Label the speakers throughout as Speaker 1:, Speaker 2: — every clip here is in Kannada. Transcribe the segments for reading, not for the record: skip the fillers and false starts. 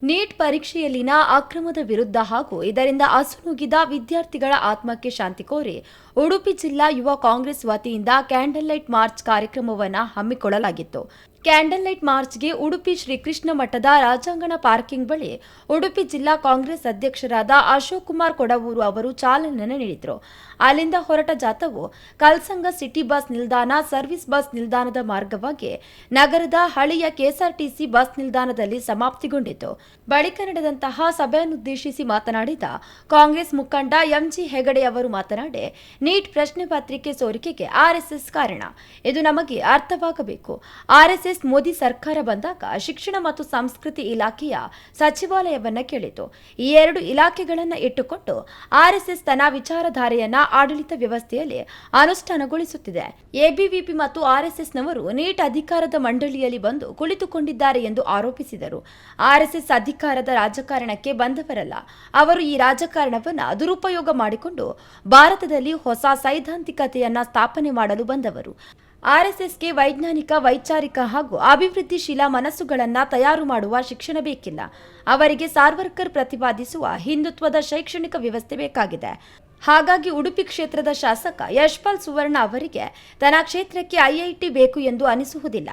Speaker 1: ನೀಟ್ ಪರೀಕ್ಷೆಯಲ್ಲಿನ ಅಕ್ರಮದ ವಿರುದ್ಧ ಹಾಗೂ ಇದರಿಂದ ಅಸುನೀಗಿದ ವಿದ್ಯಾರ್ಥಿಗಳ ಆತ್ಮಕ್ಕೆ ಶಾಂತಿ ಕೋರಿ ಉಡುಪಿ ಜಿಲ್ಲಾ ಯುವ ಕಾಂಗ್ರೆಸ್ ವತಿಯಿಂದ ಕ್ಯಾಂಡಲ್ ಲೈಟ್ ಮಾರ್ಚ್ ಕಾರ್ಯಕ್ರಮವನ್ನು ಹಮ್ಮಿಕೊಳ್ಳಲಾಗಿತ್ತು. ಕ್ಯಾಂಡಲ್ ಲೈಟ್ ಮಾರ್ಚ್ಗೆ ಉಡುಪಿ ಶ್ರೀಕೃಷ್ಣ ಮಠದ ರಾಜಾಂಗಣ ಪಾರ್ಕಿಂಗ್ ಬಳಿ ಉಡುಪಿ ಜಿಲ್ಲಾ ಕಾಂಗ್ರೆಸ್ ಅಧ್ಯಕ್ಷರಾದ ಅಶೋಕ್ ಕುಮಾರ್ ಕೊಡವೂರು ಅವರು ಚಾಲನೆ ನೀಡಿದರು. ಅಲ್ಲಿಂದ ಹೊರಟ ಜಾಥಾವು ಕಲ್ಸಂಗ ಸಿಟಿ ಬಸ್ ನಿಲ್ದಾಣ, ಸರ್ವಿಸ್ ಬಸ್ ನಿಲ್ದಾಣದ ಮಾರ್ಗವಾಗಿ ನಗರದ ಹಳೆಯ ಕೆಎಸ್ಆರ್ಟಿಸಿ ಬಸ್ ನಿಲ್ದಾಣದಲ್ಲಿ ಸಮಾಪ್ತಿಗೊಂಡಿತು. ಬಳಿಕ ನಡೆದಂತಹ ಸಭೆಯನ್ನುದ್ದೇಶಿಸಿ ಮಾತನಾಡಿದ ಕಾಂಗ್ರೆಸ್ ಮುಖಂಡ ಎಂಜಿ ಹೆಗಡೆ ಅವರು ಮಾತನಾಡಿ, ನೀಟ್ ಪ್ರಶ್ನೆ ಪತ್ರಿಕೆ ಸೋರಿಕೆಗೆ ಆರ್ಎಸ್ಎಸ್ ಕಾರಣ. ಇದು ನಮಗೆ ಅರ್ಥವಾಗಬೇಕು. ಆರ್ಎಸ್ಎಸ್ ಮೋದಿ ಸರ್ಕಾರ ಬಂದಾಗ ಶಿಕ್ಷಣ ಮತ್ತು ಸಂಸ್ಕೃತಿ ಇಲಾಖೆಯ ಸಚಿವಾಲಯವನ್ನ ಕೇಳಿತು. ಈ ಎರಡು ಇಲಾಖೆಗಳನ್ನು ಇಟ್ಟುಕೊಂಡು ಆರ್ಎಸ್ಎಸ್ ತನ್ನ ವಿಚಾರಧಾರೆಯನ್ನ ಆಡಳಿತ ವ್ಯವಸ್ಥೆಯಲ್ಲಿ ಅನುಷ್ಠಾನಗೊಳಿಸುತ್ತಿದೆ. ಎಬಿವಿಪಿ ಮತ್ತು ಆರ್ಎಸ್ಎಸ್ನವರು ನೀಟ್ ಅಧಿಕಾರದ ಮಂಡಳಿಯಲ್ಲಿ ಬಂದು ಕುಳಿತುಕೊಂಡಿದ್ದಾರೆ ಎಂದು ಆರೋಪಿಸಿದರು. ಆರ್ಎಸ್ಎಸ್ ಅಧಿಕಾರದ ರಾಜಕಾರಣಕ್ಕೆ ಬಂದವರಲ್ಲ. ಅವರು ಈ ರಾಜಕಾರಣವನ್ನು ದುರುಪಯೋಗ ಮಾಡಿಕೊಂಡು ಭಾರತದಲ್ಲಿ ಹೊಸ ಸೈದ್ಧಾಂತಿಕತೆಯನ್ನ ಸ್ಥಾಪನೆ ಮಾಡಲು ಬಂದವರು. ಆರ್ಎಸ್ಎಸ್ಗೆ ವೈಜ್ಞಾನಿಕ, ವೈಚಾರಿಕ ಹಾಗೂ ಅಭಿವೃದ್ಧಿಶೀಲ ಮನಸ್ಸುಗಳನ್ನು ತಯಾರು ಮಾಡುವ ಶಿಕ್ಷಣ ಬೇಕಿಲ್ಲ. ಅವರಿಗೆ ಸಾರ್ವರ್ಕರ್ ಪ್ರತಿಪಾದಿಸುವ ಹಿಂದುತ್ವದ ಶೈಕ್ಷಣಿಕ ವ್ಯವಸ್ಥೆ ಬೇಕಾಗಿದೆ. ಹಾಗಾಗಿ ಉಡುಪಿ ಕ್ಷೇತ್ರದ ಶಾಸಕ ಯಶ್ಪಾಲ್ ಸುವರ್ಣ ಅವರಿಗೆ ತನ್ನ ಕ್ಷೇತ್ರಕ್ಕೆ ಐಐಟಿ ಬೇಕು ಎಂದು ಅನಿಸುವುದಿಲ್ಲ.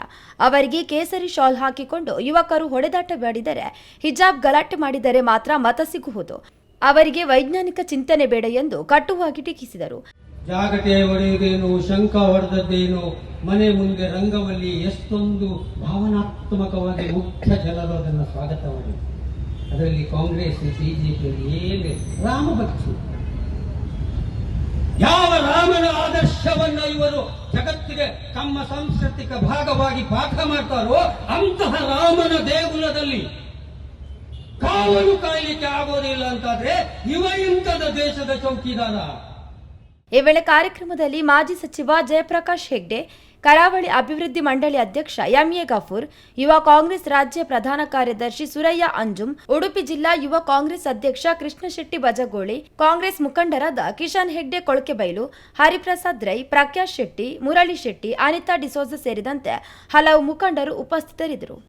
Speaker 1: ಅವರಿಗೆ ಕೇಸರಿ ಶಾಲ್ ಹಾಕಿಕೊಂಡು ಯುವಕರು ಹೊಡೆದಾಟ ಮಾಡಿದರೆ, ಹಿಜಾಬ್ ಗಲಾಟೆ ಮಾಡಿದರೆ ಮಾತ್ರ ಮತ ಸಿಗುವುದು. ಅವರಿಗೆ ವೈಜ್ಞಾನಿಕ ಚಿಂತನೆ ಬೇಡ ಎಂದು ಕಟುವಾಗಿ ಟೀಕಿಸಿದರು.
Speaker 2: ಜಾಗಟೆ ಹೊಡೆಯುವುದೇನು, ಶಂಕ ಹೊಡೆದದ್ದೇನು, ಮನೆ ಮುಂದೆ ರಂಗವಲ್ಲಿ ಎಷ್ಟೊಂದು ಭಾವನಾತ್ಮಕವಾಗಿ ಮುಖ್ಯ ಜನರು ಅದನ್ನು ಸ್ವಾಗತ ಮಾಡಿ, ಅದರಲ್ಲಿ ಕಾಂಗ್ರೆಸ್, ಬಿಜೆಪಿಯಲ್ಲಿ ಏನು ರಾಮಭಕ್ತಿ, ಯಾವ ರಾಮನ ಆದರ್ಶವನ್ನ ಇವರು ಜಗತ್ತಿಗೆ ತಮ್ಮ ಸಾಂಸ್ಕೃತಿಕ ಭಾಗವಾಗಿ ಪಾಠ ಮಾಡ್ತಾರೋ ಅಂತಹ ರಾಮನ ದೇಗುಲದಲ್ಲಿ ಕಾವಲು ಕಾಯಲಿಕ್ಕೆ ಆಗೋದಿಲ್ಲ ಅಂತಾದ್ರೆ ಇವ ಇಂಥದ ದೇಶದ ಚೌಕಿದಾರ.
Speaker 1: ಈ ವೇಳೆ ಕಾರ್ಯಕ್ರಮದಲ್ಲಿ ಮಾಜಿ ಸಚಿವ ಜಯಪ್ರಕಾಶ್ ಹೆಗ್ಡೆ, ಕರಾವಳಿ ಅಭಿವೃದ್ಧಿ ಮಂಡಳಿ ಅಧ್ಯಕ್ಷ ಎಂಎ ಗಫೂರ್, ಯುವ ಕಾಂಗ್ರೆಸ್ ರಾಜ್ಯ ಪ್ರಧಾನ ಕಾರ್ಯದರ್ಶಿ ಸುರಯ್ಯ ಅಂಜುಂ, ಉಡುಪಿ ಜಿಲ್ಲಾ ಯುವ ಕಾಂಗ್ರೆಸ್ ಅಧ್ಯಕ್ಷ ಕೃಷ್ಣಶೆಟ್ಟಿ ಬಜಗೋಳಿ, ಕಾಂಗ್ರೆಸ್ ಮುಖಂಡರಾದ ಕಿಶನ್ ಹೆಗ್ಡೆ ಕೊಳಕೆಬೈಲು, ಹರಿಪ್ರಸಾದ್ ರೈ, ಪ್ರಕಾಶ್ ಶೆಟ್ಟಿ, ಮುರಳಿ ಶೆಟ್ಟಿ, ಅನಿತಾ ಡಿಸೋಜ ಸೇರಿದಂತೆ ಹಲವು ಮುಖಂಡರು ಉಪಸ್ಥಿತರಿದ್ದರು.